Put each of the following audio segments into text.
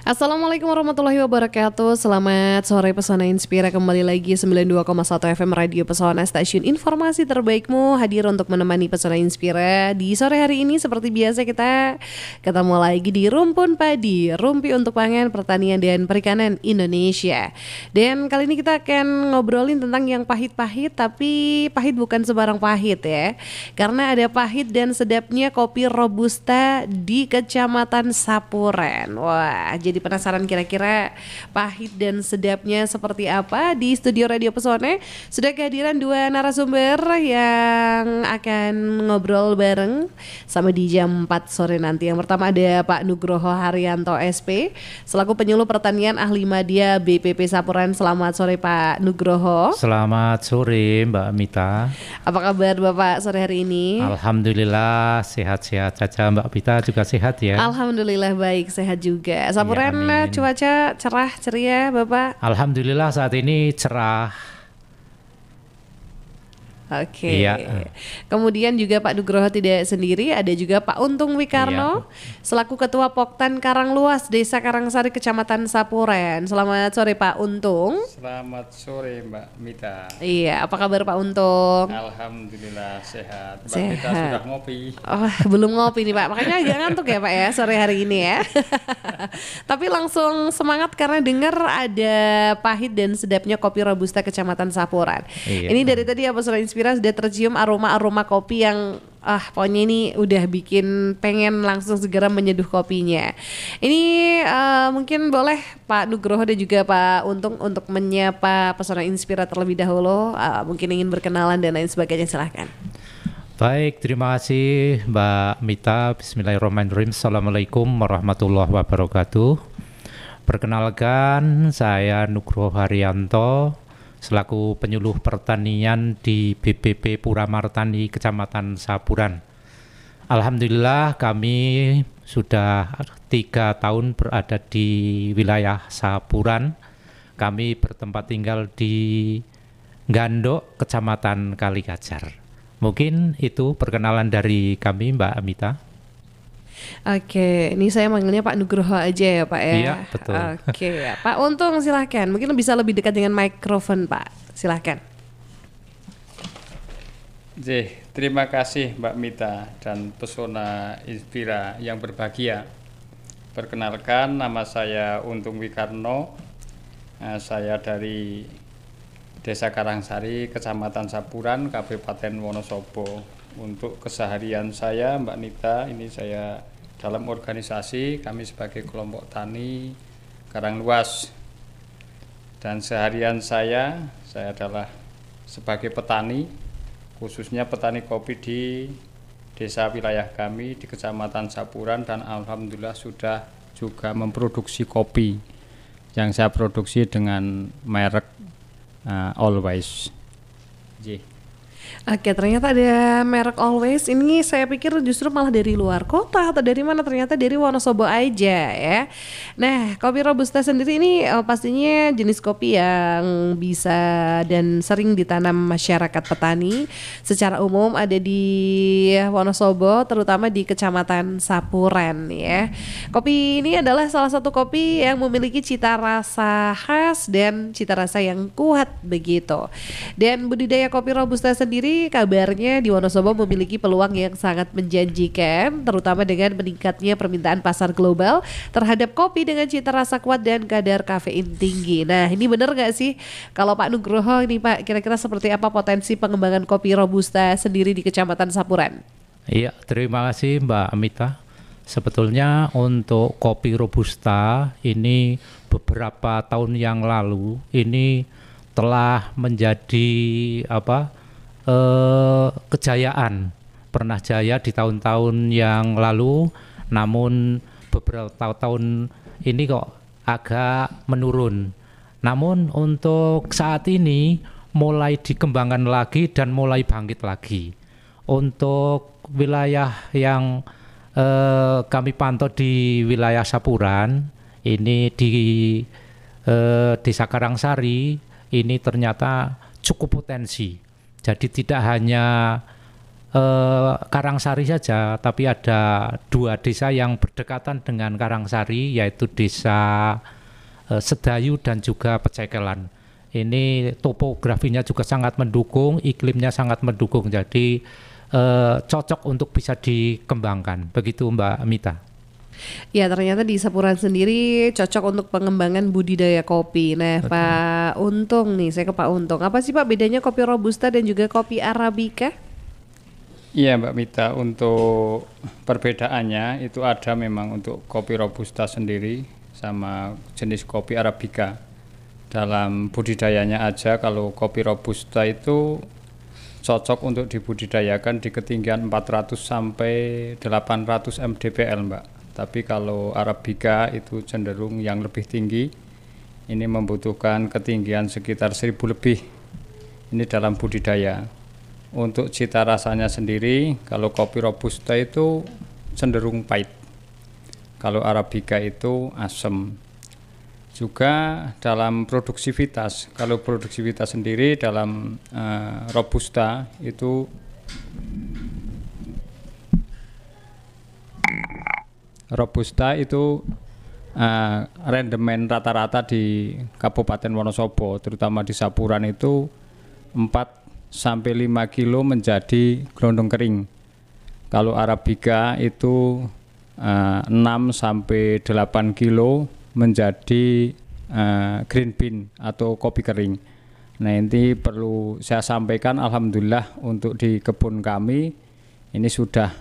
Assalamualaikum warahmatullahi wabarakatuh. Selamat sore Pesona Inspira, kembali lagi 92,1 FM Radio Pesona, stasiun informasi terbaikmu, hadir untuk menemani Pesona Inspira. Di sore hari ini seperti biasa kita ketemu lagi di Rumpun Padi, Rumpi untuk Pangan, Pertanian dan Perikanan Indonesia. Dan kali ini kita akan ngobrolin tentang yang pahit-pahit, tapi pahit bukan sembarang pahit ya. Karena ada pahit dan sedapnya kopi Robusta di Kecamatan Sapuren. Wah, jadi penasaran kira-kira pahit dan sedapnya seperti apa? Di studio Radio Pesona sudah kehadiran dua narasumber yang akan ngobrol bareng sama di jam 4 sore nanti. Yang pertama ada Pak Nugroho Haryanto SP selaku penyuluh pertanian ahli Madya BPP Sapuren. Selamat sore Pak Nugroho. Selamat sore Mbak Mita. Apa kabar Bapak sore hari ini? Alhamdulillah sehat-sehat saja, Mbak Mita juga sehat ya? Alhamdulillah baik, sehat juga. Sapuren Ya, cuaca cerah ceria Bapak? Alhamdulillah saat ini cerah. Oke. Iya. Kemudian juga Pak Nugroho tidak sendiri, ada juga Pak Untung Wikarno selaku Ketua Poktan Karangluas Desa Karangsari Kecamatan Sapuren. Selamat sore Pak Untung. Selamat sore Mbak Mita. Iya, apa kabar Pak Untung? Alhamdulillah sehat. Mbak Sehat. Mita sudah ngopi. Oh, belum ngopi nih Pak, makanya agak ngantuk ya Pak ya sore hari ini ya. Tapi langsung semangat karena dengar ada pahit dan sedapnya kopi Robusta Kecamatan Sapuren. Iya. Ini dari tadi apa Pesona Inspira sudah tercium aroma-aroma kopi yang pokoknya ini udah bikin pengen langsung segera menyeduh kopinya. Ini mungkin boleh Pak Nugroho dan juga Pak Untung untuk menyapa Pesona Inspira terlebih dahulu, mungkin ingin berkenalan dan lain sebagainya, silahkan. Baik, terima kasih Mbak Mita. Bismillahirrahmanirrahim. Assalamualaikum warahmatullahi wabarakatuh. Perkenalkan, saya Nugroho Haryanto selaku penyuluh pertanian di BPP Puramartani Kecamatan Sapuran. Alhamdulillah kami sudah 3 tahun berada di wilayah Sapuran. Kami bertempat tinggal di Gandok, Kecamatan Kaligajar. Mungkin itu perkenalan dari kami Mbak Amita. Oke, ini saya manggilnya Pak Nugroho aja ya Pak ya. Iya, betul. Oke, ya. Pak Untung silahkan. Mungkin bisa lebih dekat dengan mikrofon Pak. Silahkan. Terima kasih Mbak Mita dan Pesona Inspira yang berbahagia. Perkenalkan, nama saya Untung Wikarno. Saya dari Desa Karangsari, Kecamatan Sapuran, Kabupaten Wonosobo. Untuk keseharian saya Mbak Nita, ini saya dalam organisasi, kami sebagai kelompok tani Karangluas. Dan seharian saya adalah sebagai petani, khususnya petani kopi di desa wilayah kami di Kecamatan Sapuran, dan alhamdulillah sudah juga memproduksi kopi yang saya produksi dengan merek Always. Oke, ternyata ada merek Always. Ini saya pikir justru malah dari luar kota atau dari mana, ternyata dari Wonosobo aja ya. Nah, kopi Robusta sendiri ini pastinya jenis kopi yang bisa dan sering ditanam masyarakat petani secara umum ada di Wonosobo, terutama di Kecamatan Sapuren ya. Kopi ini adalah salah satu kopi yang memiliki cita rasa khas dan cita rasa yang kuat begitu. Dan budidaya kopi Robusta sendiri kabarnya di Wonosobo memiliki peluang yang sangat menjanjikan, terutama dengan meningkatnya permintaan pasar global terhadap kopi dengan cita rasa kuat dan kadar kafein tinggi. Nah, ini benar nggak sih kalau Pak Nugroho ini Pak, kira-kira seperti apa potensi pengembangan kopi Robusta sendiri di Kecamatan Sapuren? Iya, terima kasih Mbak Amita. Sebetulnya untuk kopi Robusta ini beberapa tahun yang lalu ini telah menjadi kejayaan, pernah jaya di tahun-tahun yang lalu, namun beberapa tahun ini kok agak menurun. Namun untuk saat ini mulai dikembangkan lagi dan mulai bangkit lagi. Untuk wilayah yang kami pantau di wilayah Sapuran, ini di Desa Karangsari, ini ternyata cukup potensi. Jadi tidak hanya Karangsari saja, tapi ada 2 desa yang berdekatan dengan Karangsari, yaitu desa Sedayu dan juga Pecekelan. Ini topografinya juga sangat mendukung, iklimnya sangat mendukung, jadi cocok untuk bisa dikembangkan. Begitu Mbak Mita. Ya, ternyata di Sapuran sendiri cocok untuk pengembangan budidaya kopi. Nah, Betul. Pak Untung nih, saya ke Pak Untung. Apa sih Pak bedanya kopi Robusta dan juga kopi Arabica? Iya Mbak Mita, untuk perbedaannya itu ada memang untuk kopi Robusta sendiri sama jenis kopi Arabica. Dalam budidayanya aja, kalau kopi Robusta itu cocok untuk dibudidayakan di ketinggian 400 sampai 800 mdpl Mbak. Tapi kalau Arabica itu cenderung yang lebih tinggi, ini membutuhkan ketinggian sekitar 1000 lebih. Ini dalam budidaya. Untuk cita rasanya sendiri, kalau kopi Robusta itu cenderung pahit. Kalau Arabica itu asam. Juga dalam produksivitas, kalau produksivitas sendiri dalam Robusta itu rendemen rata-rata di Kabupaten Wonosobo, terutama di Sapuran itu 4-5 kilo menjadi gelondong kering. Kalau Arabica itu 6-8 kilo menjadi green bean atau kopi kering. Nah, ini perlu saya sampaikan, alhamdulillah untuk di kebun kami ini sudah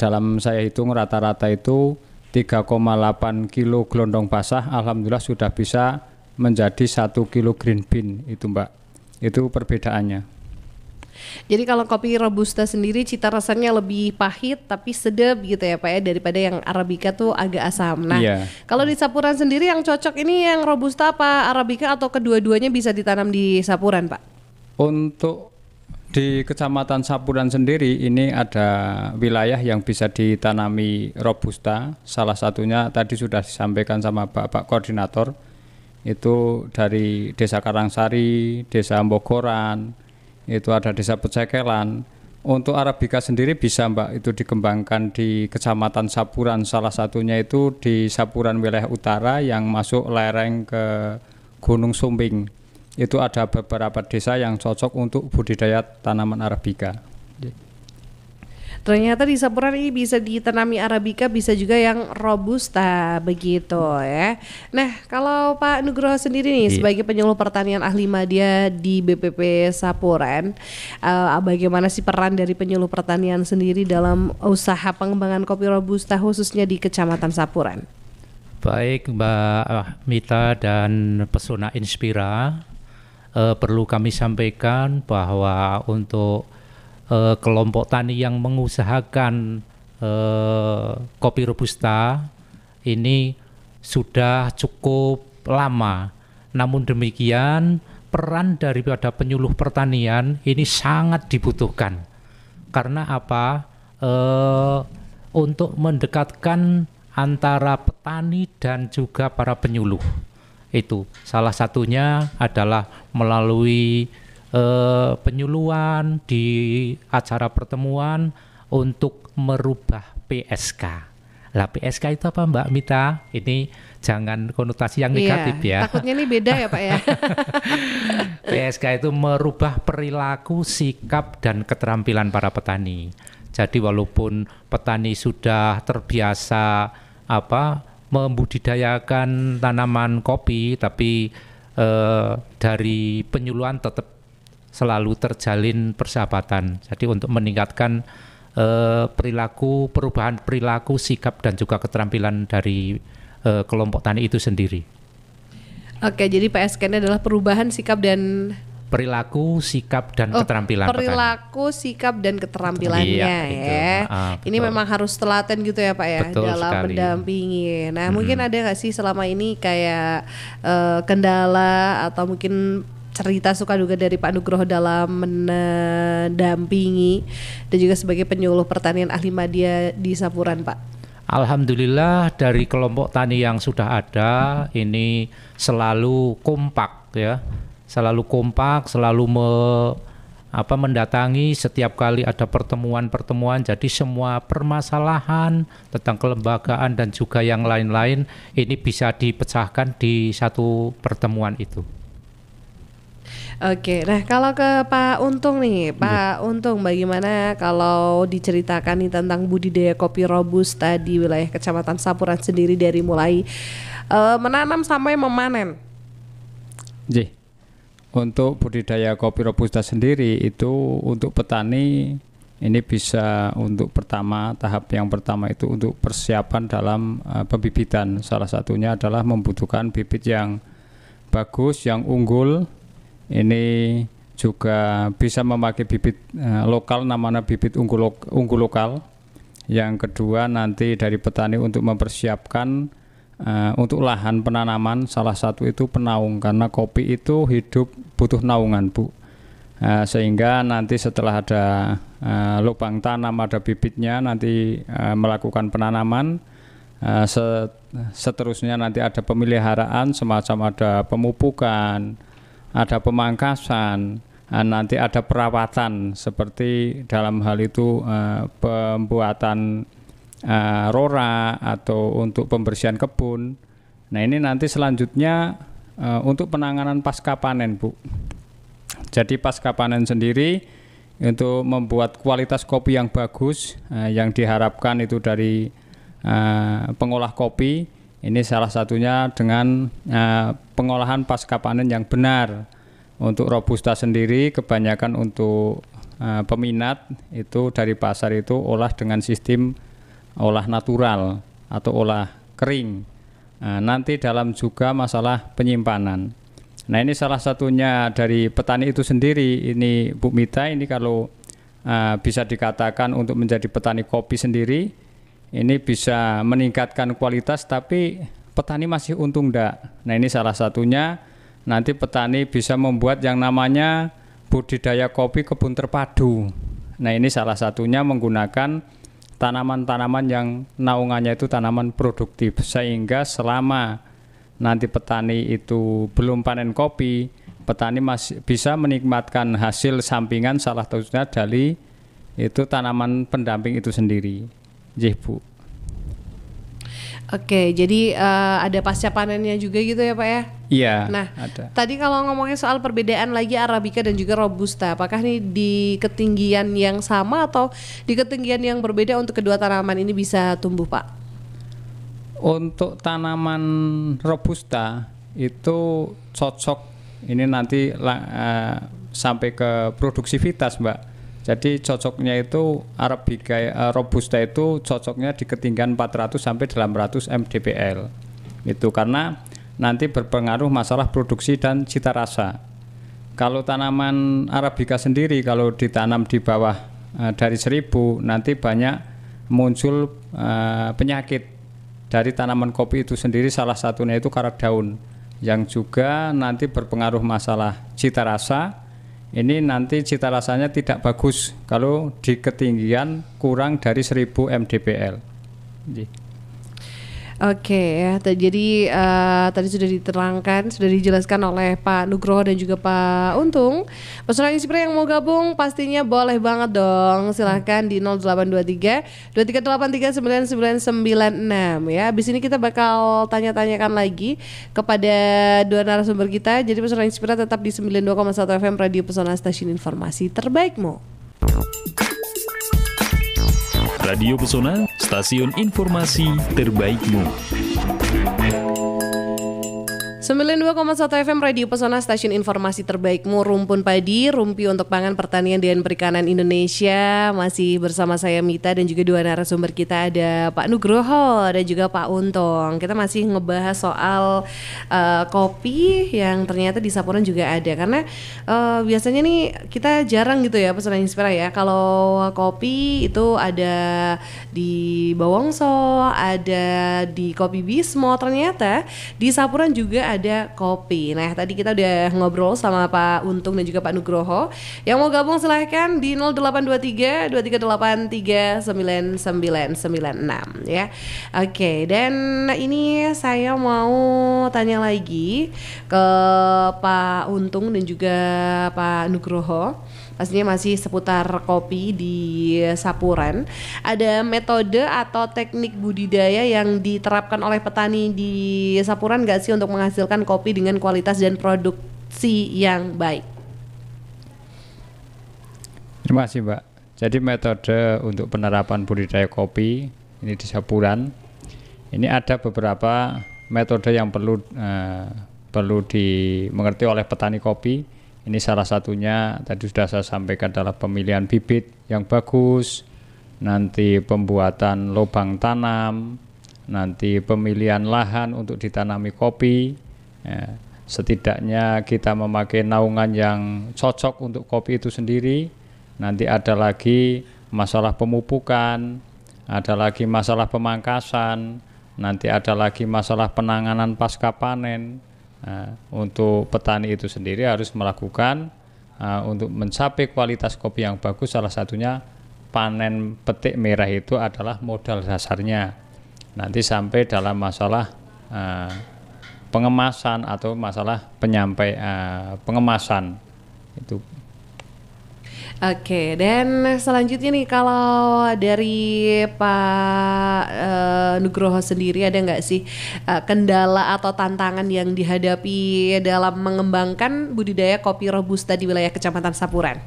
dalam saya hitung rata-rata itu 3,8 kilo gelondong basah, alhamdulillah sudah bisa menjadi 1 kilo green bean itu Mbak. Itu perbedaannya. Jadi kalau kopi Robusta sendiri cita rasanya lebih pahit tapi sedap gitu ya Pak ya, daripada yang Arabica tuh agak asam. Nah, Iya. kalau di Sapuran sendiri yang cocok ini yang Robusta apa Arabica atau kedua-duanya bisa ditanam di Sapuran Pak? Untuk di Kecamatan Sapuran sendiri ini ada wilayah yang bisa ditanami Robusta. Salah satunya tadi sudah disampaikan sama Bapak Koordinator, itu dari Desa Karangsari, Desa Mbogoran, itu ada Desa Pecekelan. Untuk Arabica sendiri bisa Mbak itu dikembangkan di Kecamatan Sapuran, salah satunya itu di Sapuran wilayah utara yang masuk lereng ke Gunung Sumbing. Itu ada beberapa desa yang cocok untuk budidaya tanaman Arabica. Ternyata di Sapuran ini bisa ditanami Arabica, bisa juga yang Robusta begitu ya. Nah, kalau Pak Nugroho sendiri nih sebagai penyuluh pertanian ahli madya di BPP Sapuran, bagaimana sih peran dari penyuluh pertanian sendiri dalam usaha pengembangan kopi Robusta khususnya di Kecamatan Sapuran? Baik Mbak Mita dan Pesona Inspira, perlu kami sampaikan bahwa untuk kelompok tani yang mengusahakan kopi Robusta ini sudah cukup lama. Namun demikian peran daripada penyuluh pertanian ini sangat dibutuhkan. Karena apa? Untuk mendekatkan antara petani dan juga para penyuluh. Itu salah satunya adalah melalui penyuluhan di acara pertemuan untuk merubah PSK. Lah PSK itu apa Mbak Mita? Ini jangan konotasi yang negatif ya. Takutnya ini beda ya Pak ya. PSK itu merubah perilaku, sikap dan keterampilan para petani. Jadi walaupun petani sudah terbiasa membudidayakan tanaman kopi, tapi dari penyuluhan tetap selalu terjalin persahabatan. Jadi untuk meningkatkan perubahan perilaku, sikap dan juga keterampilan dari kelompok tani itu sendiri. Oke, jadi PSK-nya adalah perubahan sikap dan perilaku, sikap dan keterampilan perilaku, petani. sikap dan keterampilannya ya. Ini memang harus telaten gitu ya Pak ya, betul dalam sekali. mendampingi. Nah, mungkin ada nggak sih selama ini kayak kendala atau mungkin cerita suka duga dari Pak Nugroho dalam mendampingi dan juga sebagai penyuluh pertanian ahli madya di Sapuran Pak? Alhamdulillah dari kelompok tani yang sudah ada ini selalu kompak ya, selalu kompak, selalu mendatangi setiap kali ada pertemuan-pertemuan. Jadi semua permasalahan tentang kelembagaan dan juga yang lain-lain ini bisa dipecahkan di satu pertemuan itu. Oke, nah kalau ke Pak Untung nih, Pak Untung, bagaimana kalau diceritakan nih tentang budidaya kopi robusta di wilayah Kecamatan Sapuran sendiri dari mulai menanam sampai memanen? Untuk budidaya kopi robusta sendiri itu untuk petani ini bisa untuk tahap yang pertama itu untuk persiapan dalam pembibitan. Salah satunya adalah membutuhkan bibit yang bagus, yang unggul. Ini juga bisa memakai bibit lokal, namanya bibit unggul lokal. Yang kedua nanti dari petani untuk mempersiapkan untuk lahan penanaman, salah satu itu penaung, karena kopi itu hidup butuh naungan, Bu. Sehingga nanti setelah ada lubang tanam, ada bibitnya, nanti melakukan penanaman. Seterusnya nanti ada pemeliharaan, semacam ada pemupukan, ada pemangkasan, nanti ada perawatan seperti dalam hal itu pembuatan rora atau untuk pembersihan kebun. Nah ini nanti selanjutnya untuk penanganan pasca panen, Bu. Jadi pasca panen sendiri untuk membuat kualitas kopi yang bagus, yang diharapkan itu dari pengolah kopi, ini salah satunya dengan pengolahan pasca panen yang benar. Untuk robusta sendiri kebanyakan untuk peminat itu dari pasar itu olah dengan sistem olah natural atau olah kering. Nanti dalam juga masalah penyimpanan. Nah ini salah satunya dari petani itu sendiri. Ini Bu Mita, ini kalau bisa dikatakan untuk menjadi petani kopi sendiri, ini bisa meningkatkan kualitas tapi petani masih untung enggak. Nah ini salah satunya nanti petani bisa membuat yang namanya budidaya kopi kebun terpadu. Nah ini salah satunya menggunakan tanaman-tanaman yang naungannya itu tanaman produktif, sehingga selama nanti petani itu belum panen kopi, petani masih bisa menikmatkan hasil sampingan, salah satunya dari itu tanaman pendamping itu sendiri. Bu. Oke, jadi ada pasca panennya juga gitu ya Pak ya? Iya. Nah, ada. Tadi kalau ngomongin soal perbedaan lagi Arabica dan juga Robusta, apakah nih di ketinggian yang sama atau di ketinggian yang berbeda untuk kedua tanaman ini bisa tumbuh Pak? Untuk tanaman Robusta itu cocok ini nanti sampai ke produksivitas, Mbak. Jadi cocoknya itu Arabica Robusta itu cocoknya di ketinggian 400 sampai 800 mdpl. Itu karena nanti berpengaruh masalah produksi dan cita rasa. Kalau tanaman Arabica sendiri kalau ditanam di bawah dari 1000 nanti banyak muncul penyakit dari tanaman kopi itu sendiri, salah satunya itu karat daun yang juga nanti berpengaruh masalah cita rasa. Ini nanti cita rasanya tidak bagus kalau di ketinggian kurang dari 1000 mdpl. Oke ya, jadi tadi sudah diterangkan, sudah dijelaskan oleh Pak Nugroho dan juga Pak Untung. Pesona Inspire yang mau gabung pastinya boleh banget dong. Silahkan di 0823 2383 9996 ya. Abis ini kita bakal tanya-tanyakan lagi kepada dua narasumber kita. Jadi Pesona Inspire tetap di 92,1 FM Radio Pesona, stasiun informasi terbaikmu. Radio Pesona, stasiun informasi terbaikmu. 92,1 FM Radio Pesona, stasiun informasi terbaikmu. Rumpun Padi, Rumpi untuk Pangan Pertanian dan Perikanan Indonesia. Masih bersama saya Mita dan juga dua narasumber kita, ada Pak Nugroho dan juga Pak Untung. Kita masih ngebahas soal kopi yang ternyata di Sapuran juga ada. Karena biasanya nih kita jarang gitu ya Pesona Inspira ya. Kalau kopi itu ada di Bawongso, ada di Kopi Bismo. Ternyata di Sapuran juga ada kopi. Nah tadi kita udah ngobrol sama Pak Untung dan juga Pak Nugroho. Yang mau gabung silahkan di 0823 2383 9996 ya. Oke, dan ini saya mau tanya lagi ke Pak Untung dan juga Pak Nugroho. pastinya masih seputar kopi di Sapuran. Ada metode atau teknik budidaya yang diterapkan oleh petani di Sapuran nggak sih untuk menghasilkan kopi dengan kualitas dan produksi yang baik? Terima kasih Mbak. Jadi metode untuk penerapan budidaya kopi ini di Sapuran, ini ada beberapa metode yang perlu dimengerti oleh petani kopi. Ini salah satunya tadi sudah saya sampaikan adalah pemilihan bibit yang bagus, nanti pembuatan lubang tanam, nanti pemilihan lahan untuk ditanami kopi. Ya, setidaknya kita memakai naungan yang cocok untuk kopi itu sendiri. Nanti ada lagi masalah pemupukan, ada lagi masalah pemangkasan, nanti ada lagi masalah penanganan pasca panen. Untuk petani itu sendiri harus melakukan untuk mencapai kualitas kopi yang bagus, salah satunya panen petik merah itu adalah modal dasarnya. Nanti sampai dalam masalah pengemasan atau masalah pengemasan itu. Oke, dan selanjutnya nih kalau dari Pak Nugroho sendiri ada nggak sih kendala atau tantangan yang dihadapi dalam mengembangkan budidaya kopi Robusta di wilayah Kecamatan Sapuran?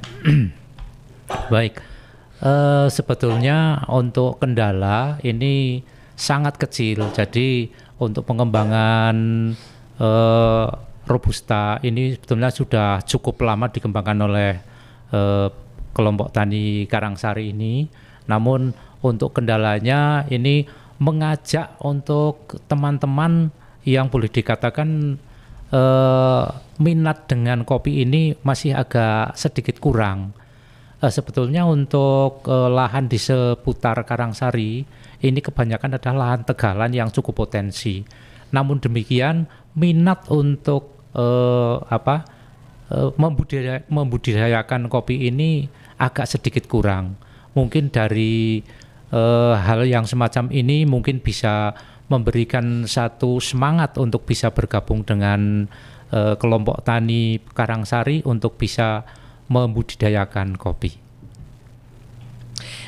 Baik, sebetulnya untuk kendala ini sangat kecil. Jadi untuk pengembangan Robusta ini sebetulnya sudah cukup lama dikembangkan oleh kelompok tani Karangsari ini. Namun untuk kendalanya ini mengajak untuk teman-teman yang boleh dikatakan minat dengan kopi ini masih agak sedikit kurang. Sebetulnya untuk lahan di seputar Karangsari ini kebanyakan adalah lahan tegalan yang cukup potensi. Namun demikian minat untuk membudidayakan kopi ini agak sedikit kurang. Mungkin dari hal yang semacam ini mungkin bisa memberikan satu semangat untuk bisa bergabung dengan kelompok tani Karangsari untuk bisa membudidayakan kopi.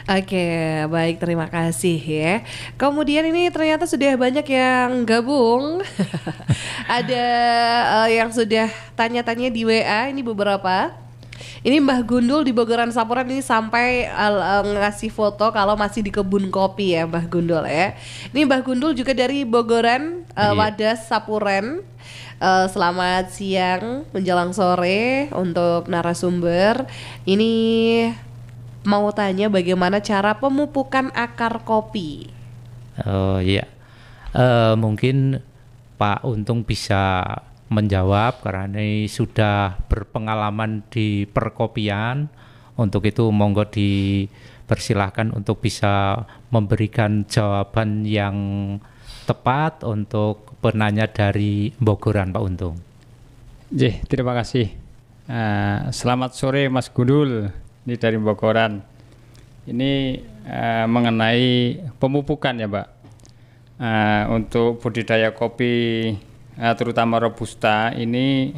Oke, baik, terima kasih ya. Kemudian ini ternyata sudah banyak yang gabung. Ada yang sudah tanya-tanya di WA, ini beberapa. Ini Mbah Gundul di Bogoran Sapuran ini sampai ngasih foto kalau masih di kebun kopi ya Mbah Gundul ya. Ini Mbah Gundul juga dari Bogoran, Wadas Sapuran. Selamat siang menjelang sore untuk narasumber. Ini mau tanya bagaimana cara pemupukan akar kopi. Iya, mungkin Pak Untung bisa menjawab karena ini sudah berpengalaman di perkopian. Untuk itu monggo dipersilahkan untuk bisa memberikan jawaban yang tepat untuk penanya dari Bogoran, Pak Untung. Terima kasih. Selamat sore Mas Gundul. Ini dari Bogoran. Ini mengenai pemupukan ya Mbak. Untuk budidaya kopi terutama Robusta ini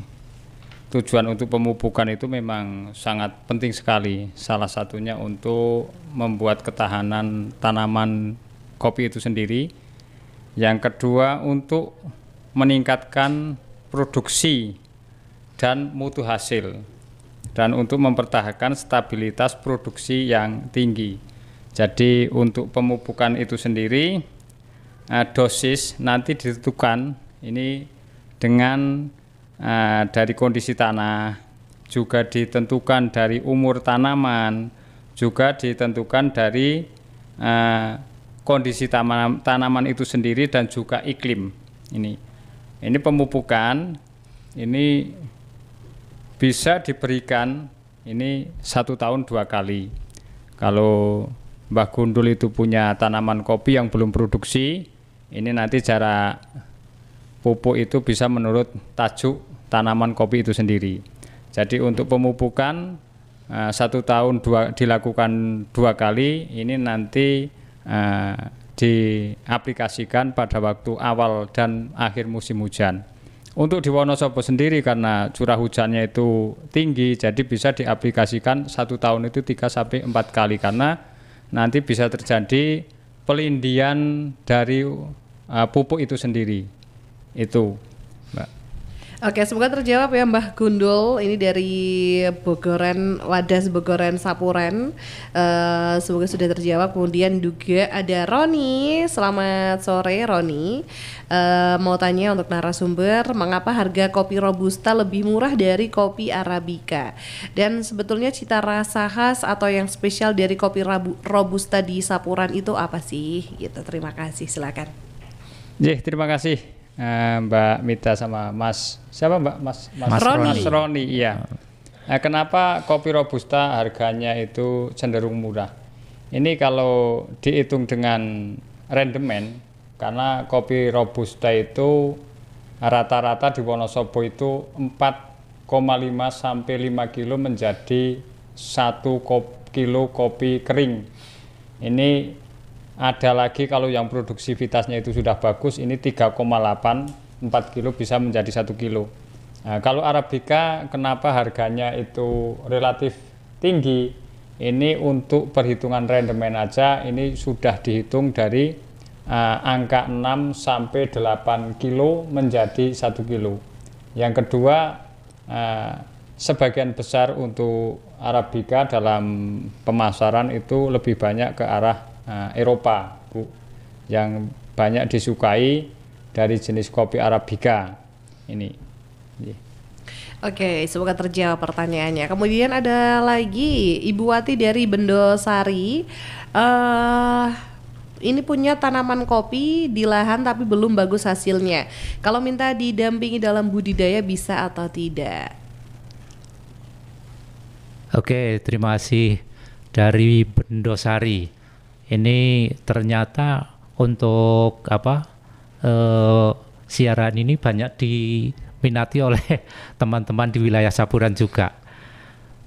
tujuan untuk pemupukan itu memang sangat penting sekali. Salah satunya untuk membuat ketahanan tanaman kopi itu sendiri. Yang kedua untuk meningkatkan produksi dan mutu hasil. Dan untuk mempertahankan stabilitas produksi yang tinggi. Jadi untuk pemupukan itu sendiri dosis nanti ditentukan ini dengan dari kondisi tanah, juga ditentukan dari umur tanaman, juga ditentukan dari kondisi tanaman itu sendiri dan juga iklim. Ini pemupukan ini bisa diberikan ini 1 tahun 2 kali. Kalau Mbah Gundul itu punya tanaman kopi yang belum produksi, ini nanti cara pupuk itu bisa menurut tajuk tanaman kopi itu sendiri. Jadi untuk pemupukan 1 tahun dilakukan 2 kali, ini nanti diaplikasikan pada waktu awal dan akhir musim hujan. Untuk di Wonosobo sendiri karena curah hujannya itu tinggi, jadi bisa diaplikasikan 1 tahun itu 3-4 kali karena nanti bisa terjadi pelindian dari pupuk itu sendiri. Itu, Mbak. Oke, semoga terjawab ya Mbah Gundul. Ini dari Bogoren, Wadas Bogoren Sapuren. Semoga sudah terjawab. Kemudian juga ada Roni. Selamat sore Roni. Mau tanya untuk narasumber, mengapa harga kopi Robusta lebih murah dari kopi Arabica? Dan sebetulnya cita rasa khas atau yang spesial dari kopi Robusta di Sapuran itu apa sih? Gitu. Terima kasih. Silakan. Terima kasih. Mbak Mita sama Mas siapa Mbak? Mas Roni. Mas Roni, iya. Kenapa kopi Robusta harganya itu cenderung murah? Ini kalau dihitung dengan rendemen, karena kopi Robusta itu rata-rata di Wonosobo itu 4,5 sampai 5 kilo menjadi 1 kilo kopi kering. Ini ada lagi kalau yang produksivitasnya itu sudah bagus, ini 3,8, 4 kilo bisa menjadi 1 kilo. Nah, kalau Arabica kenapa harganya itu relatif tinggi? Ini untuk perhitungan rendemen aja, ini sudah dihitung dari angka 6 sampai 8 kilo menjadi 1 kilo. Yang kedua, sebagian besar untuk Arabica dalam pemasaran itu lebih banyak ke arah Eropa, Bu, yang banyak disukai dari jenis kopi Arabica ini. Oke, semoga terjawab pertanyaannya. Kemudian ada lagi Ibu Wati dari Bendosari. Ini punya tanaman kopi di lahan tapi belum bagus hasilnya. Kalau minta didampingi dalam budidaya bisa atau tidak? Oke, terima kasih dari Bendosari. Ini ternyata untuk siaran ini banyak diminati oleh teman-teman di wilayah Sapuran juga.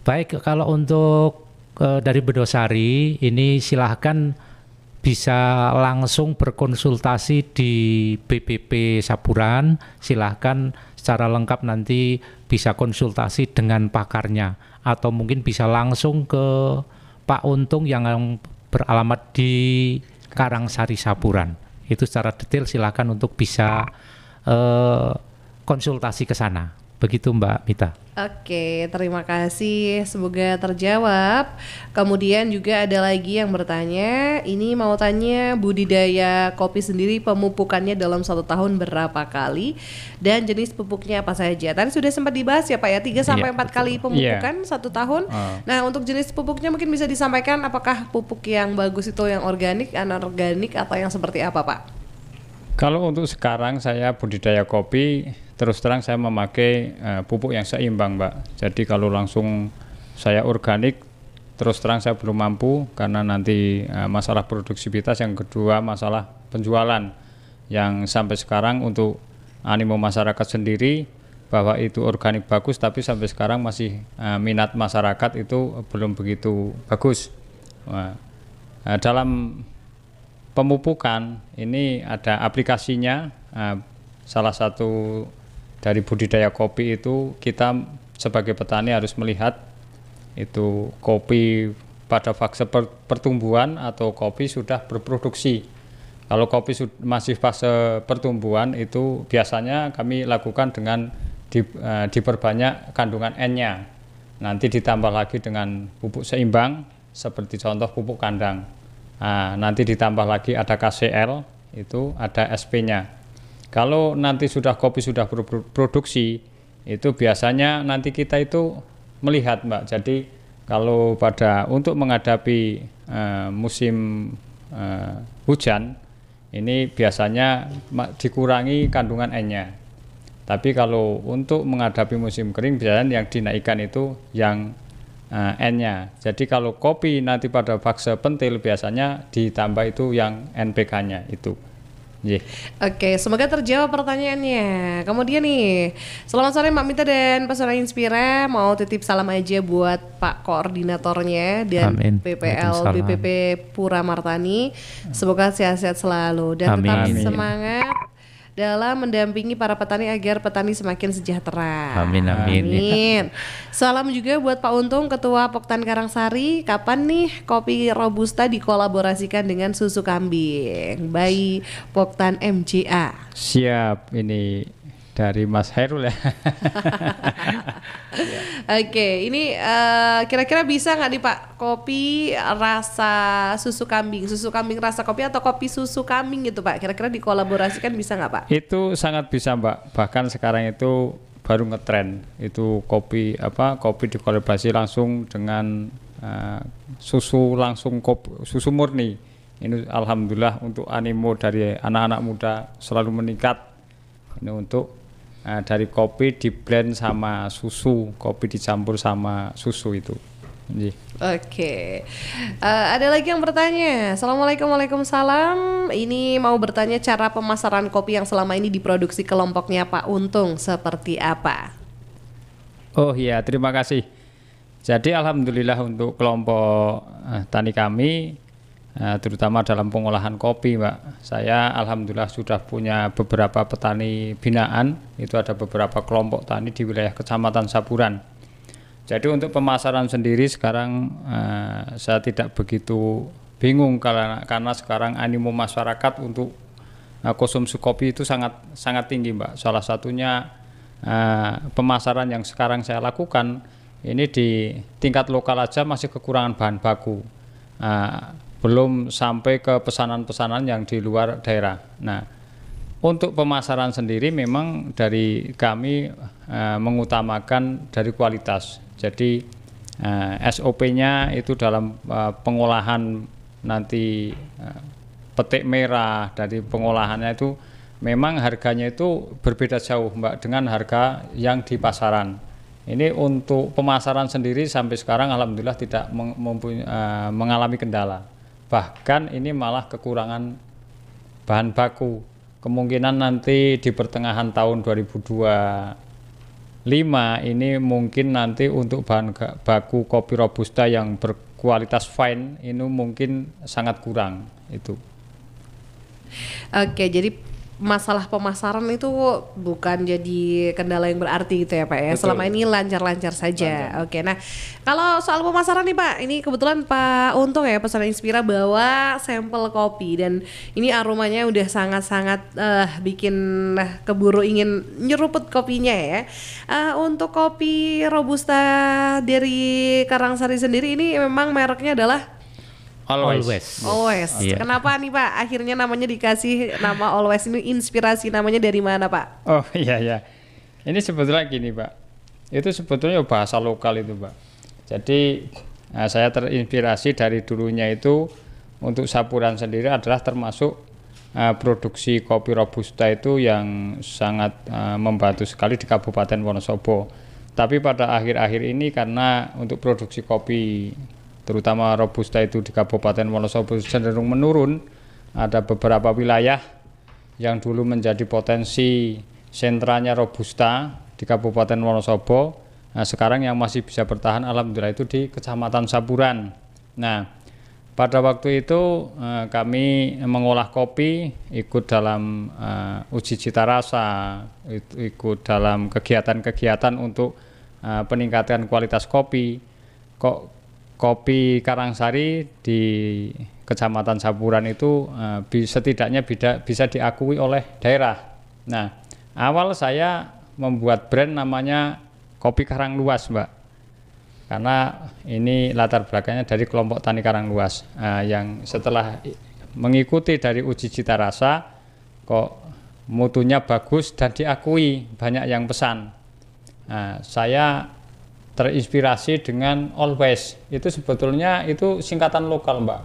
Baik, kalau untuk dari Bendosari ini silahkan bisa langsung berkonsultasi di BPP Sapuran. Silahkan secara lengkap nanti bisa konsultasi dengan pakarnya atau mungkin bisa langsung ke Pak Untung yang beralamat di Karangsari Sapuran. Itu secara detail silakan untuk bisa konsultasi ke sana. Begitu Mbak Mita. Oke, terima kasih. Semoga terjawab. Kemudian juga ada lagi yang bertanya, ini mau tanya budidaya kopi sendiri pemupukannya dalam 1 tahun berapa kali dan jenis pupuknya apa saja. Tadi sudah sempat dibahas ya Pak ya, 3-4 kali pemupukan 1 tahun. Nah, untuk jenis pupuknya mungkin bisa disampaikan apakah pupuk yang bagus itu yang organik, anorganik atau yang seperti apa Pak? Kalau untuk sekarang saya budidaya kopi, terus terang saya memakai pupuk yang seimbang, Mbak. Jadi kalau langsung saya organik, terus terang saya belum mampu karena nanti masalah produksivitas. Yang kedua masalah penjualan yang sampai sekarang untuk animo masyarakat sendiri bahwa itu organik bagus, tapi sampai sekarang masih minat masyarakat itu belum begitu bagus. Dalam pemupukan ini ada aplikasinya. Salah satu dari budidaya kopi itu kita sebagai petani harus melihat itu kopi pada fase pertumbuhan atau kopi sudah berproduksi. Kalau kopi masih fase pertumbuhan itu biasanya kami lakukan dengan diperbanyak kandungan N-nya. Nanti ditambah lagi dengan pupuk seimbang seperti contoh pupuk kandang. Nanti ditambah lagi ada KCL, itu ada SP-nya. Kalau nanti kopi sudah berproduksi, itu biasanya nanti kita itu melihat, Mbak. Jadi kalau untuk menghadapi musim hujan, ini biasanya dikurangi kandungan N-nya. Tapi kalau untuk menghadapi musim kering, biasanya yang dinaikkan itu yang N-nya. Jadi kalau kopi nanti pada fase pentil biasanya ditambah itu yang NPK-nya itu. Oke, semoga terjawab pertanyaannya. Kemudian nih, selamat sore Mbak Mita dan Pesona Inspira. Mau titip salam aja buat Pak Koordinatornya dan PPL BPP Pura Martani. Semoga sehat-sehat selalu dan tetap semangat dalam mendampingi para petani agar petani semakin sejahtera. Amin, amin. Amin. Salam juga buat Pak Untung, Ketua Poktan Karangsari. Kapan nih kopi Robusta dikolaborasikan dengan susu kambing by Poktan MJA? Siap, ini dari Mas Hairul ya. Oke, ini kira-kira bisa nggak nih Pak kopi rasa susu kambing rasa kopi atau kopi susu kambing gitu Pak? Kira-kira dikolaborasikan bisa nggak Pak? Itu sangat bisa Mbak. Bahkan sekarang itu baru ngetren. Itu kopi dikolaborasi langsung dengan susu susu murni. Ini alhamdulillah untuk animo dari anak-anak muda selalu meningkat. Ini untuk dari kopi di blend sama susu, kopi dicampur sama susu itu. Oke. Ada lagi yang bertanya. Assalamualaikum, waalaikumsalam. Ini mau bertanya cara pemasaran kopi yang selama ini diproduksi kelompoknya Pak Untung seperti apa? Oh iya, terima kasih. Jadi alhamdulillah untuk kelompok tani kami, terutama dalam pengolahan kopi Mbak, saya alhamdulillah sudah punya beberapa petani binaan. Itu ada beberapa kelompok tani di wilayah Kecamatan Saburan. Jadi untuk pemasaran sendiri sekarang saya tidak begitu bingung karena sekarang animo masyarakat untuk konsumsi kopi itu sangat tinggi Mbak. Salah satunya pemasaran yang sekarang saya lakukan ini di tingkat lokal aja masih kekurangan bahan baku. Belum sampai ke pesanan-pesanan yang di luar daerah. Nah, untuk pemasaran sendiri memang dari kami mengutamakan dari kualitas. Jadi SOP-nya itu dalam pengolahan nanti petik merah dari pengolahannya itu memang harganya itu berbeda jauh Mbak dengan harga yang di pasaran. Ini untuk pemasaran sendiri sampai sekarang alhamdulillah tidak mengalami kendala. Bahkan ini malah kekurangan bahan baku. Kemungkinan nanti di pertengahan tahun 2025 ini mungkin nanti untuk bahan baku kopi Robusta yang berkualitas fine ini mungkin sangat kurang itu. Oke, jadi masalah pemasaran itu bukan jadi kendala yang berarti gitu ya Pak ya. Betul. Selama ini lancar-lancar saja. Oke, nah kalau soal pemasaran nih Pak, ini kebetulan Pak Untung ya Pesona Inspira bawa sampel kopi dan ini aromanya udah sangat-sangat bikin keburu ingin nyeruput kopinya ya. Untuk kopi Robusta dari Karangsari sendiri ini memang mereknya adalah Always. Iya. Kenapa nih Pak akhirnya namanya dikasih nama Always, ini inspirasi namanya dari mana Pak? Oh iya. Ini sebetulnya gini Pak, itu sebetulnya bahasa lokal itu Pak. Jadi saya terinspirasi dari dulunya itu untuk Saburan sendiri adalah termasuk produksi kopi Robusta itu yang sangat membantu sekali di Kabupaten Wonosobo. Tapi pada akhir-akhir ini karena untuk produksi kopi terutama Robusta itu di Kabupaten Wonosobo cenderung menurun. Ada beberapa wilayah yang dulu menjadi potensi sentranya Robusta di Kabupaten Wonosobo. Nah, sekarang yang masih bisa bertahan alhamdulillah itu di Kecamatan Saburan. Nah, pada waktu itu kami mengolah kopi, ikut dalam uji cita rasa, ikut dalam kegiatan-kegiatan untuk peningkatan kualitas kopi. Kopi Karangsari di Kecamatan Saburan itu setidaknya bisa diakui oleh daerah. Nah, awal saya membuat brand namanya Kopi Karangluas, Mbak. Karena ini latar belakangnya dari kelompok tani Karangluas yang setelah mengikuti dari uji cita rasa kok mutunya bagus dan diakui, banyak yang pesan. Nah, saya terinspirasi dengan Always. Itu sebetulnya itu singkatan lokal, Mbak.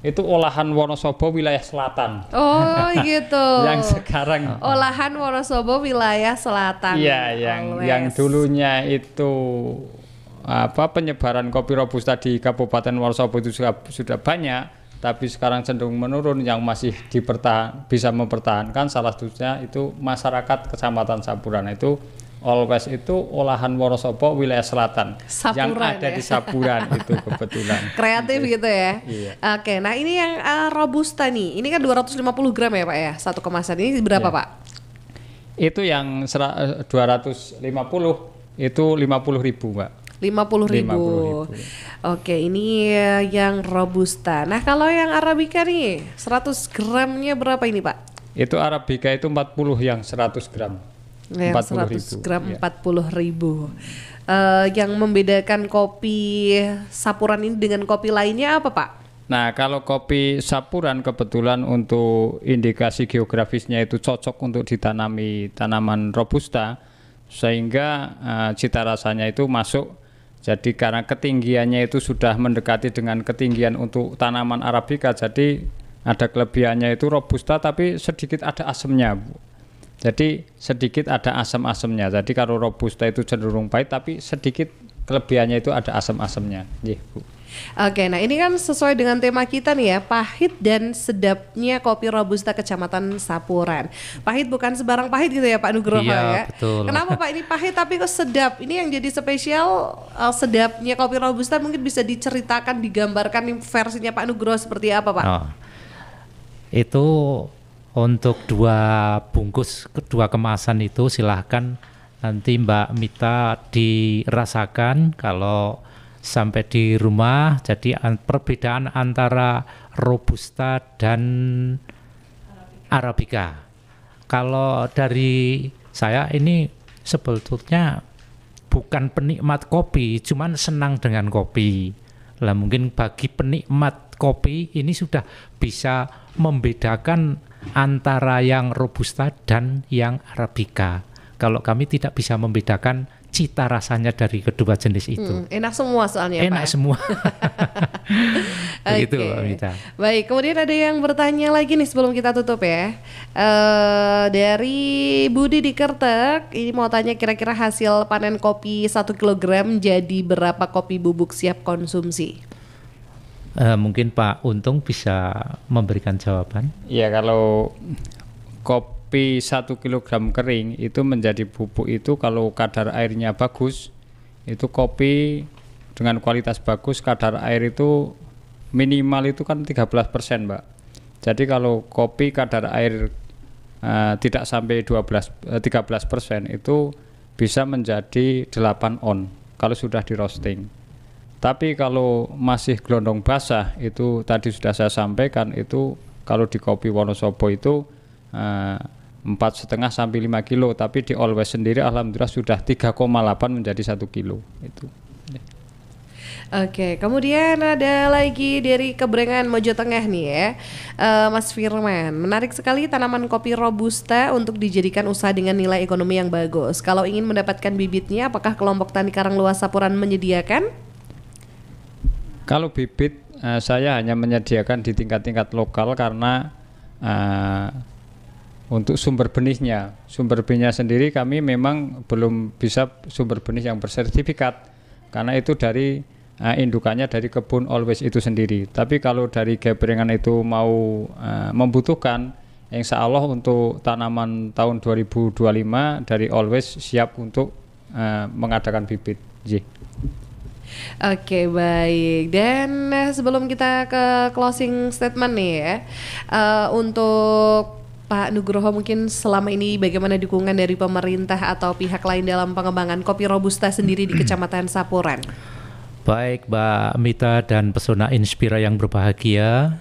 Itu olahan Wonosobo wilayah selatan. Oh gitu. Yang sekarang olahan Wonosobo wilayah selatan. Iya, yang dulunya itu penyebaran kopi Robusta di Kabupaten Wonosobo itu sudah banyak, tapi sekarang cenderung menurun. Yang masih bisa mempertahankan salah satunya itu masyarakat Kecamatan Saburan. Itu Always itu olahan Wonosobo wilayah selatan. Saburan, yang ada di Saburan itu kebetulan. Kreatif gitu ya. Iya. Oke, nah ini yang Robusta nih. Ini kan 250 gram ya Pak ya, satu kemasan. Ini berapa Iya. Pak? Itu yang 250 itu 50.000 Mbak. 50.000. Oke, ini yang robusta. Nah, kalau yang arabica nih, 100 gramnya berapa ini, Pak? Itu arabica itu 40 yang 100 gram. Yang 100 gram 40.000. Yang membedakan kopi sapuran ini dengan kopi lainnya apa, Pak? Nah, kalau kopi sapuran kebetulan untuk indikasi geografisnya itu cocok untuk ditanami tanaman robusta, sehingga cita rasanya itu masuk. Jadi karena ketinggiannya itu sudah mendekati dengan ketinggian untuk tanaman arabica, jadi ada kelebihannya itu robusta tapi sedikit ada asemnya, Bu. Jadi sedikit ada asam-asamnya. Jadi kalau robusta itu cenderung pahit tapi sedikit kelebihannya itu ada asam-asamnya. Bu. Oke, nah ini kan sesuai dengan tema kita nih ya, pahit dan sedapnya kopi robusta Kecamatan Sapuran. Pahit bukan sebarang pahit gitu ya Pak Nugroho ya. Betul. Kenapa Pak ini pahit tapi kok sedap? Ini yang jadi spesial sedapnya kopi robusta, mungkin bisa diceritakan, digambarkan nih versinya Pak Nugroho seperti apa Pak? Oh, itu untuk 2 bungkus, 2 kemasan itu silahkan nanti Mbak Mita dirasakan kalau sampai di rumah. Jadi perbedaan antara robusta dan arabica. Kalau dari saya ini sebetulnya bukan penikmat kopi, cuman senang dengan kopi. Lah mungkin bagi penikmat kopi ini sudah bisa membedakan antara yang robusta dan yang arabica. Kalau kami tidak bisa membedakan cita rasanya dari kedua jenis itu. Enak semua soalnya enak Pak. Semua. Begitu Okay. Mita. Baik, kemudian ada yang bertanya lagi nih sebelum kita tutup ya. Dari Budi di Kertek, ini mau tanya kira-kira hasil panen kopi 1 kilogram jadi berapa kopi bubuk siap konsumsi? Mungkin Pak Untung bisa memberikan jawaban. Ya, kalau kopi 1 kilogram kering itu menjadi bubuk itu kalau kadar airnya bagus, itu kopi dengan kualitas bagus kadar air itu minimal itu kan 13%, Mbak. Jadi kalau kopi kadar air tidak sampai 13% itu bisa menjadi 8 on kalau sudah di roasting. Tapi kalau masih gelondong basah itu tadi sudah saya sampaikan, itu kalau di kopi Wonosobo itu 4,5 sampai 5 kilo, tapi di Always sendiri alhamdulillah sudah 3,8 menjadi 1 kilo itu. Oke, kemudian ada lagi dari Kebrengan Mojo Tengah nih ya, Mas Firman. Menarik sekali tanaman kopi robusta untuk dijadikan usaha dengan nilai ekonomi yang bagus. Kalau ingin mendapatkan bibitnya, apakah kelompok tani Karangluas Sapuran menyediakan? Kalau bibit saya hanya menyediakan di tingkat-tingkat lokal karena untuk sumber benihnya sendiri kami memang belum bisa sumber benih yang bersertifikat karena itu dari indukannya dari kebun Always itu sendiri. Tapi kalau dari Gebrengan itu mau membutuhkan, insya Allah untuk tanaman tahun 2025 dari Always siap untuk mengadakan bibit. Oke, baik. Dan sebelum kita ke closing statement nih ya, untuk Pak Nugroho mungkin selama ini bagaimana dukungan dari pemerintah atau pihak lain dalam pengembangan kopi robusta sendiri di Kecamatan Sapuran? Baik Mbak Mita dan Pesona Inspira yang berbahagia,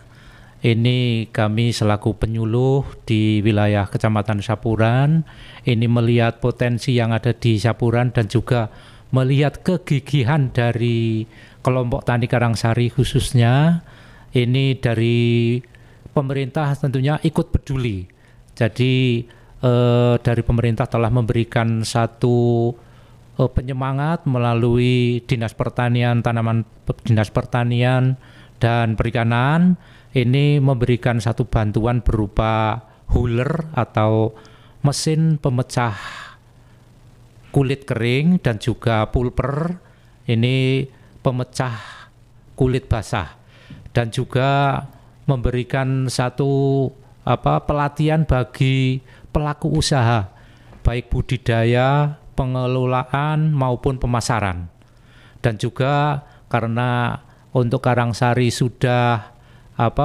ini kami selaku penyuluh di wilayah Kecamatan Sapuran, ini melihat potensi yang ada di Sapuran dan juga melihat kegigihan dari kelompok tani Karangsari khususnya. Ini dari pemerintah tentunya ikut peduli. Jadi dari pemerintah telah memberikan satu penyemangat melalui Dinas Pertanian, Dinas Pertanian dan Perikanan. Ini memberikan satu bantuan berupa huller atau mesin pemecah kulit kering dan juga pulper, ini pemecah kulit basah, dan juga memberikan satu pelatihan bagi pelaku usaha baik budidaya, pengelolaan maupun pemasaran. Dan juga karena untuk Karangsari sudah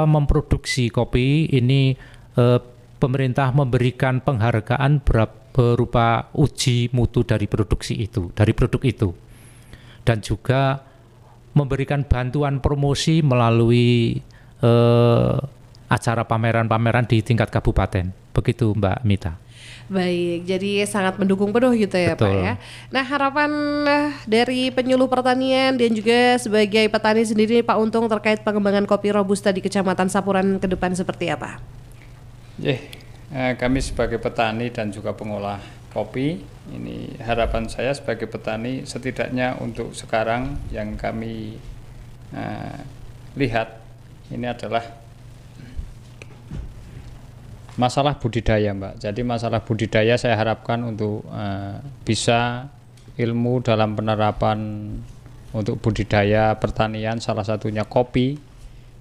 memproduksi kopi, ini pemerintah memberikan penghargaan berupa uji mutu dari produk itu, dan juga memberikan bantuan promosi melalui acara pameran-pameran di tingkat kabupaten. Begitu Mbak Mita. Baik, jadi sangat mendukung penuh gitu ya Betul. Pak ya. Nah, harapan dari penyuluh pertanian dan juga sebagai petani sendiri Pak Untung terkait pengembangan kopi Robusta di Kecamatan Sapuran ke depan seperti apa? Kami sebagai petani dan juga pengolah kopi, ini harapan saya sebagai petani setidaknya untuk sekarang yang kami lihat ini adalah masalah budidaya, Mbak. Jadi masalah budidaya saya harapkan untuk bisa ilmu dalam penerapan untuk budidaya pertanian, salah satunya kopi,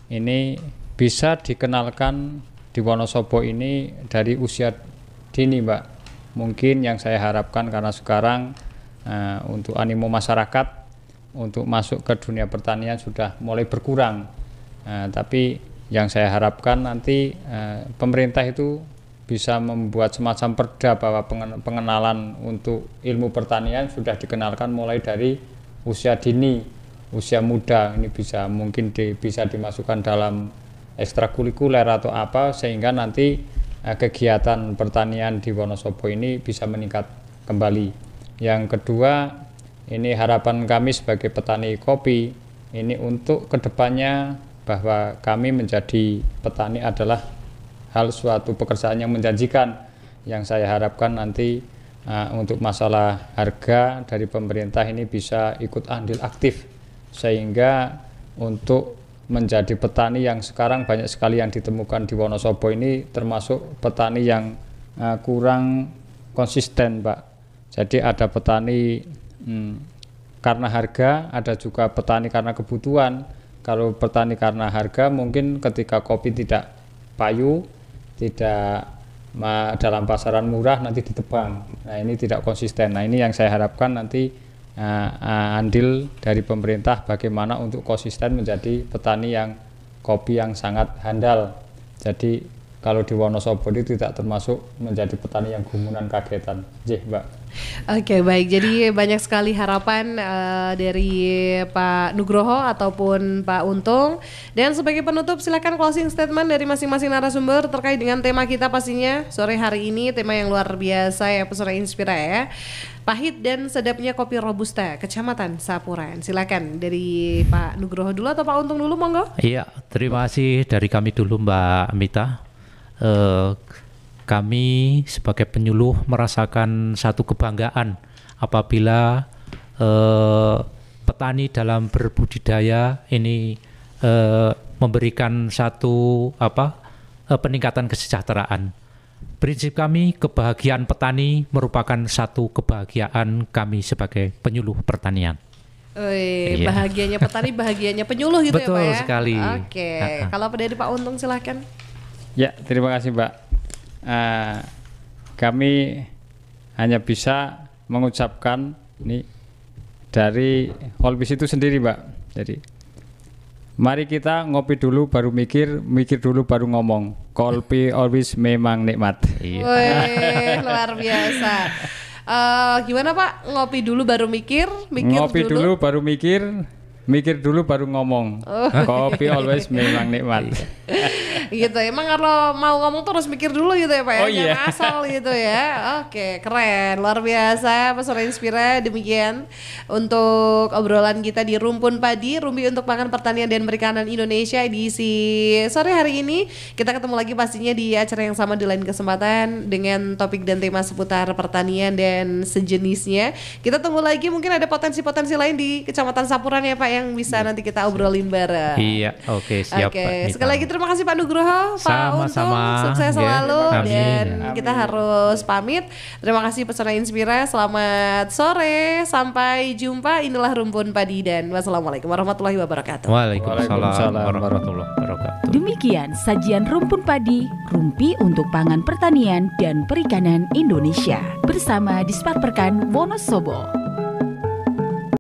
ini bisa dikenalkan di Wonosobo ini dari usia dini, Mbak. Mungkin yang saya harapkan karena sekarang untuk animo masyarakat untuk masuk ke dunia pertanian sudah mulai berkurang, tapi yang saya harapkan nanti pemerintah itu bisa membuat semacam perda bahwa pengenalan untuk ilmu pertanian sudah dikenalkan mulai dari usia dini, usia muda. Ini bisa mungkin bisa dimasukkan dalam ekstrakurikuler atau apa, sehingga nanti kegiatan pertanian di Wonosobo ini bisa meningkat kembali. Yang kedua, ini harapan kami sebagai petani kopi ini untuk kedepannya bahwa kami menjadi petani adalah suatu pekerjaan yang menjanjikan. Yang saya harapkan nanti untuk masalah harga dari pemerintah ini bisa ikut andil aktif, sehingga untuk menjadi petani yang sekarang banyak sekali yang ditemukan di Wonosobo ini termasuk petani yang kurang konsisten, Pak. Jadi ada petani karena harga, ada juga petani karena kebutuhan. Kalau petani karena harga, mungkin ketika kopi tidak payu, tidak dalam pasaran murah, nanti ditebang. Nah, ini tidak konsisten. Nah, ini yang saya harapkan nanti andil dari pemerintah bagaimana untuk konsisten menjadi petani yang kopi yang sangat handal. Jadi kalau di Wonosobo itu tidak termasuk menjadi petani yang gumunan kagetan. Mbak. Oke, baik. Jadi banyak sekali harapan dari Pak Nugroho ataupun Pak Untung. Dan sebagai penutup silakan closing statement dari masing-masing narasumber terkait dengan tema kita pastinya sore hari ini, tema yang luar biasa ya, pesona Inspira ya. Pahit dan sedapnya kopi Robusta Kecamatan Sapuran. Silakan dari Pak Nugroho dulu atau Pak Untung dulu, monggo. Iya, terima kasih dari kami dulu Mbak Mita. Kami sebagai penyuluh merasakan satu kebanggaan apabila petani dalam berbudidaya ini memberikan satu peningkatan kesejahteraan. Prinsip kami, kebahagiaan petani merupakan satu kebahagiaan kami sebagai penyuluh pertanian. Iya. Bahagianya petani, bahagianya penyuluh gitu. Betul ya Pak ya? sekali. Oke, kalau dari Pak Untung silahkan. Ya, terima kasih Mbak. Kami hanya bisa mengucapkan ini dari Holbis itu sendiri, Mbak. Jadi mari kita ngopi dulu baru mikir, mikir dulu baru ngomong. Kopi always memang nikmat. Wih, luar biasa. Gimana Pak? Ngopi dulu baru mikir, ngopi dulu baru mikir, mikir dulu baru ngomong. Kopi always memang nikmat. Gitu. Emang kalau mau ngomong tuh harus mikir dulu gitu ya Pak ya. Oh, iya. Jangan asal gitu ya. Oke, keren. Luar biasa Pesona Inspira. Demikian untuk obrolan kita di Rumpun Padi, Rumpi untuk Pangan Pertanian dan Perikanan Indonesia edisi sore hari ini. Kita ketemu lagi pastinya di acara yang sama di lain kesempatan dengan topik dan tema seputar pertanian dan sejenisnya. Kita tunggu lagi, mungkin ada potensi-potensi lain di Kecamatan Sapuran ya Pak yang bisa nanti kita obrolin bareng. Iya, oke, siap Pak. Sekali lagi terima kasih Pak Nugroho, Pak Sama-sama. Untung, sukses selalu. Amin. Dan Amin. kita harus pamit. Terima kasih Pesona Inspira, selamat sore, sampai jumpa. Inilah Rumpun Padi dan wassalamualaikum warahmatullahi wabarakatuh. Waalaikumsalam warahmatullahi wabarakatuh. Demikian sajian Rumpun Padi, Rumpi untuk Pangan Pertanian dan Perikanan Indonesia bersama Disparperkan Wonosobo.